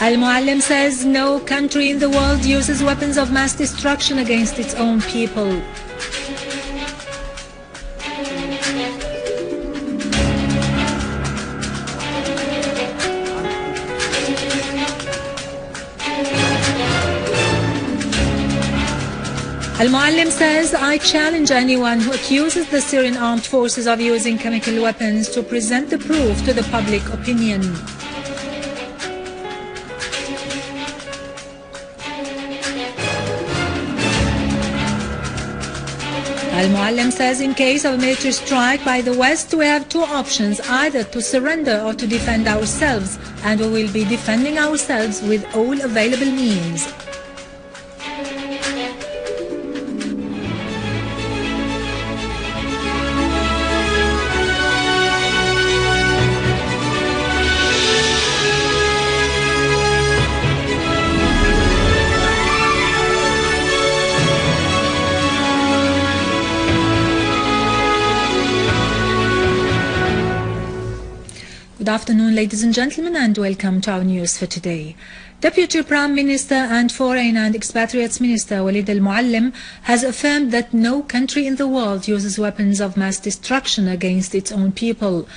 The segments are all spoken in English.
Al-Muallim says no country in the world uses weapons of mass destruction against its own people. Al-Muallim says, I challenge anyone who accuses the Syrian armed forces of using chemical weapons to present the proof to the public opinion. Al-Muallim says, in case of a military strike by the West, we have two options, either to surrender or to defend ourselves, and we will be defending ourselves with all available means. Good afternoon, ladies and gentlemen, and welcome to our news for today. Deputy Prime Minister and Foreign and Expatriates Minister Walid Al-Muallim has affirmed that no country in the world uses weapons of mass destruction against its own people.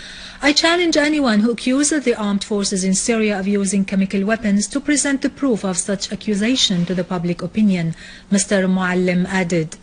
I challenge anyone who accuses the armed forces in Syria of using chemical weapons to present the proof of such accusation to the public opinion, Mr. Muallim added.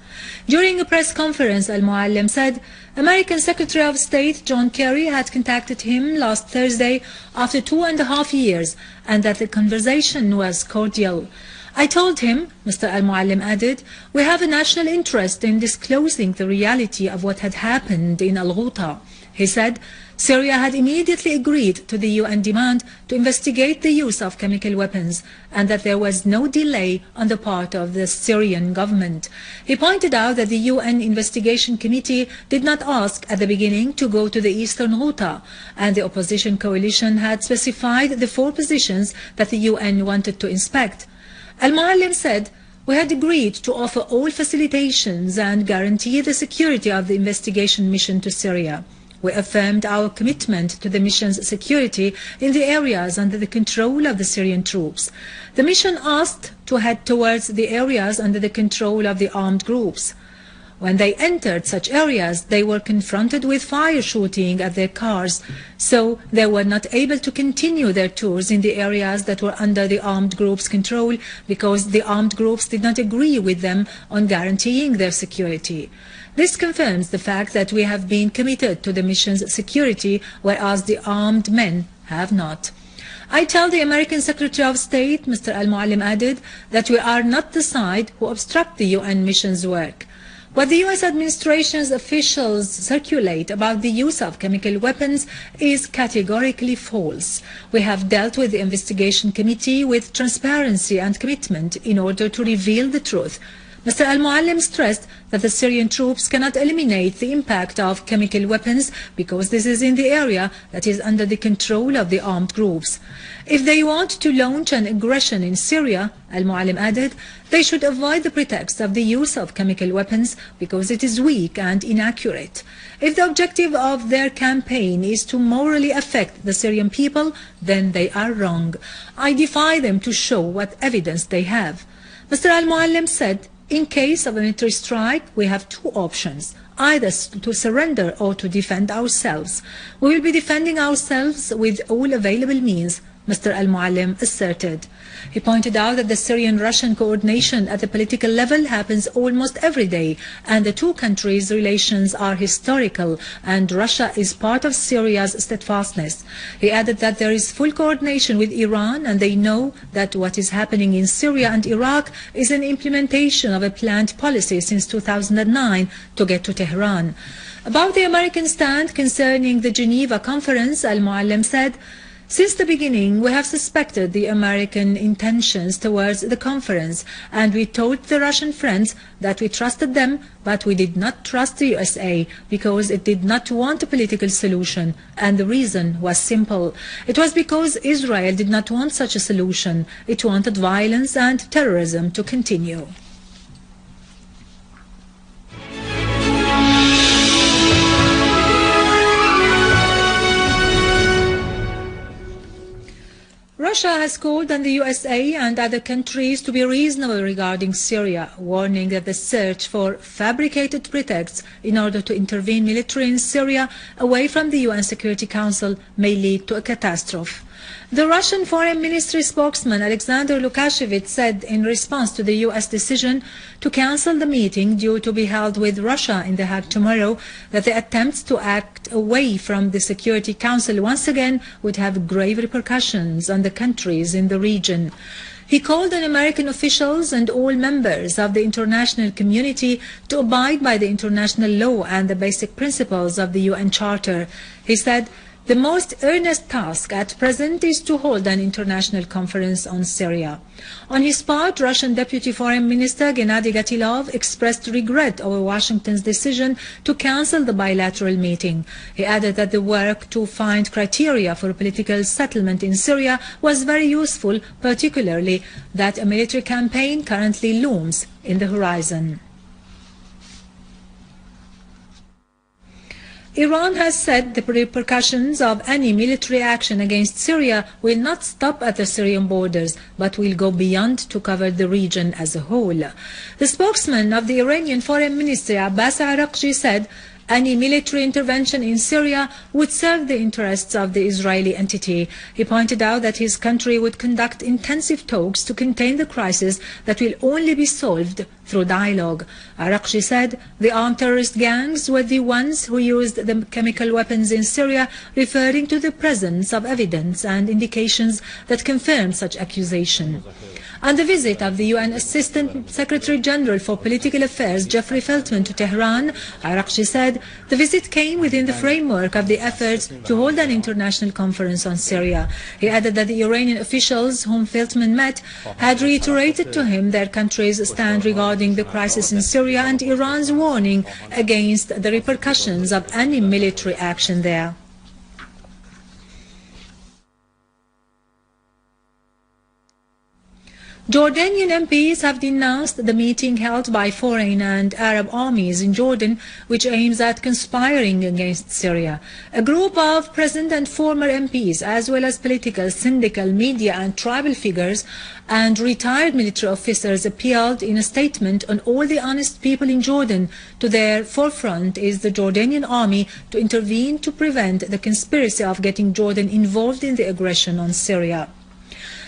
During a press conference, Al-Muallim said American Secretary of State John Kerry had contacted him last Thursday after 2.5 years and that the conversation was cordial. I told him, Mr. Al-Muallim added, we have a national interest in disclosing the reality of what had happened in Al-Ghouta. He said Syria had immediately agreed to the UN demand to investigate the use of chemical weapons and that there was no delay on the part of the Syrian government. He pointed out that the UN investigation committee did not ask at the beginning to go to the eastern Ghouta, and the opposition coalition had specified the 4 positions that the UN wanted to inspect. Al-Muallim said, we had agreed to offer all facilitations and guarantee the security of the investigation mission to Syria. We affirmed our commitment to the mission's security in the areas under the control of the Syrian troops. The mission asked to head towards the areas under the control of the armed groups. When they entered such areas, they were confronted with fire shooting at their cars, so they were not able to continue their tours in the areas that were under the armed groups' control because the armed groups did not agree with them on guaranteeing their security. This confirms the fact that we have been committed to the mission's security, whereas the armed men have not. I tell the American Secretary of State, Mr. Al-Muallim added, that we are not the side who obstruct the UN mission's work. What the US administration's officials circulate about the use of chemical weapons is categorically false. We have dealt with the investigation committee with transparency and commitment in order to reveal the truth. Mr. Al-Muallim stressed that the Syrian troops cannot eliminate the impact of chemical weapons because this is in the area that is under the control of the armed groups. If they want to launch an aggression in Syria, Al-Muallim added, they should avoid the pretext of the use of chemical weapons because it is weak and inaccurate. If the objective of their campaign is to morally affect the Syrian people, then they are wrong. I defy them to show what evidence they have. Mr. Al-Muallim said, in case of a military strike, we have 2 options, either to surrender or to defend ourselves. We will be defending ourselves with all available means, Mr. Al-Muallim asserted. He pointed out that the Syrian-Russian coordination at the political level happens almost every day, and the 2 countries' relations are historical, and Russia is part of Syria's steadfastness. He added that there is full coordination with Iran, and they know that what is happening in Syria and Iraq is an implementation of a planned policy since 2009 to get to Tehran. About the American stand concerning the Geneva conference, Al-Muallim said, since the beginning, we have suspected the American intentions towards the conference, and we told the Russian friends that we trusted them, but we did not trust the USA because it did not want a political solution, and the reason was simple. It was because Israel did not want such a solution. It wanted violence and terrorism to continue. Russia has called on the USA and other countries to be reasonable regarding Syria, warning that the search for fabricated pretexts in order to intervene militarily in Syria away from the UN Security Council may lead to a catastrophe. The Russian Foreign Ministry spokesman Alexander Lukashevich said in response to the US decision to cancel the meeting due to be held with Russia in The Hague tomorrow that the attempts to act away from the Security Council once again would have grave repercussions on the countries in the region. He called on American officials and all members of the international community to abide by the international law and the basic principles of the UN Charter. He said, "The most earnest task at present is to hold an international conference on Syria." On his part, Russian Deputy Foreign Minister Gennady Gatilov expressed regret over Washington's decision to cancel the bilateral meeting. He added that the work to find criteria for a political settlement in Syria was very useful, particularly that a military campaign currently looms in the horizon. Iran has said the repercussions of any military action against Syria will not stop at the Syrian borders, but will go beyond to cover the region as a whole. The spokesman of the Iranian Foreign Ministry, Abbas Araghchi, said any military intervention in Syria would serve the interests of the Israeli entity. He pointed out that his country would conduct intensive talks to contain the crisis that will only be solved through dialogue. Araghchi said the armed terrorist gangs were the ones who used the chemical weapons in Syria, referring to the presence of evidence and indications that confirm such accusation. On the visit of the UN Assistant Secretary General for Political Affairs, Jeffrey Feltman, to Tehran, Araghchi said the visit came within the framework of the efforts to hold an international conference on Syria. He added that the Iranian officials whom Feltman met had reiterated to him their country's stand regarding the crisis in Syria and Iran's warning against the repercussions of any military action there. Jordanian MPs have denounced the meeting held by foreign and Arab armies in Jordan, which aims at conspiring against Syria. A group of present and former MPs, as well as political, syndical, media and tribal figures and retired military officers, appealed in a statement on all the honest people in Jordan. To their forefront is the Jordanian army to intervene to prevent the conspiracy of getting Jordan involved in the aggression on Syria.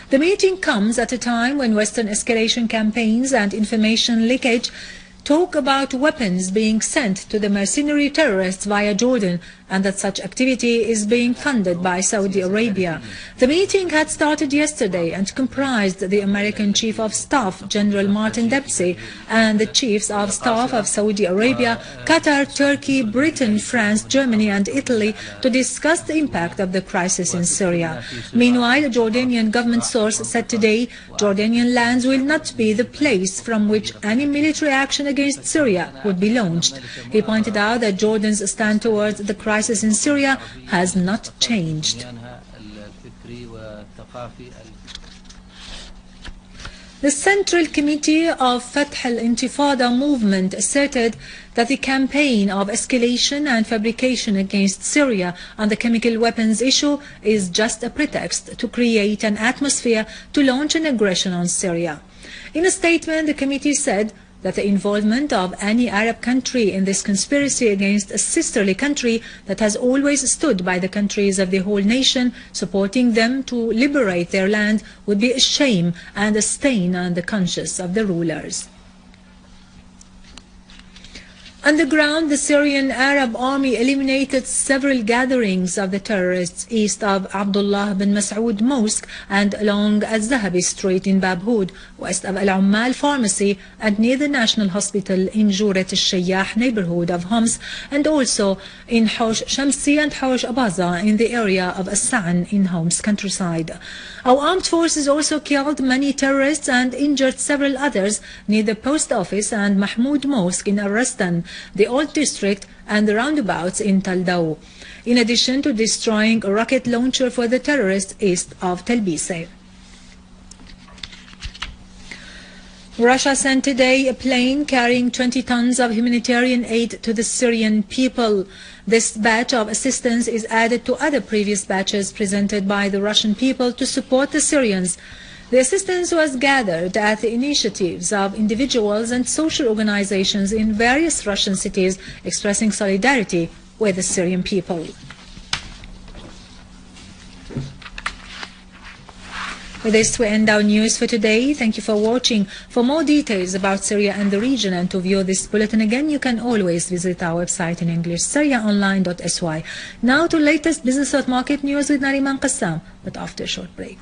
The meeting comes at a time when Western escalation campaigns and information leakage talk about weapons being sent to the mercenary terrorists via Jordan, and that such activity is being funded by Saudi Arabia. The meeting had started yesterday and comprised the American Chief of Staff, General Martin Dempsey, and the Chiefs of Staff of Saudi Arabia, Qatar, Turkey, Britain, France, Germany and Italy to discuss the impact of the crisis in Syria. Meanwhile, a Jordanian government source said today Jordanian lands will not be the place from which any military action against Syria would be launched. He pointed out that Jordan's stand towards the crisis in Syria has not changed. The Central Committee of Fath al-Intifada movement asserted that the campaign of escalation and fabrication against Syria on the chemical weapons issue is just a pretext to create an atmosphere to launch an aggression on Syria. In a statement, the committee said that the involvement of any Arab country in this conspiracy against a sisterly country that has always stood by the countries of the whole nation, supporting them to liberate their land, would be a shame and a stain on the conscience of the rulers. On the ground, the Syrian Arab army eliminated several gatherings of the terrorists east of Abdullah bin Mas'ud Mosque and along Al-Zahabi Street in Babhoud, west of Al-Ummal Pharmacy and near the National Hospital in Jurat al-Shayyah neighborhood of Homs, and also in Haush Shamsi and Haush Abaza in the area of As-Sa'an in Homs countryside. Our armed forces also killed many terrorists and injured several others near the post office and Mahmoud Mosque in Ar-Rastan, the Old District and the roundabouts in Taldao, in addition to destroying a rocket launcher for the terrorists east of Tel Bise. Russia sent today a plane carrying 20 tons of humanitarian aid to the Syrian people. This batch of assistance is added to other previous batches presented by the Russian people to support the Syrians. The assistance was gathered at the initiatives of individuals and social organizations in various Russian cities expressing solidarity with the Syrian people. With this, we end our news for today. Thank you for watching. For more details about Syria and the region and to view this bulletin again, you can always visit our website in English, syriaonline.sy. Now to latest business market news with Nariman Qassam, but after a short break.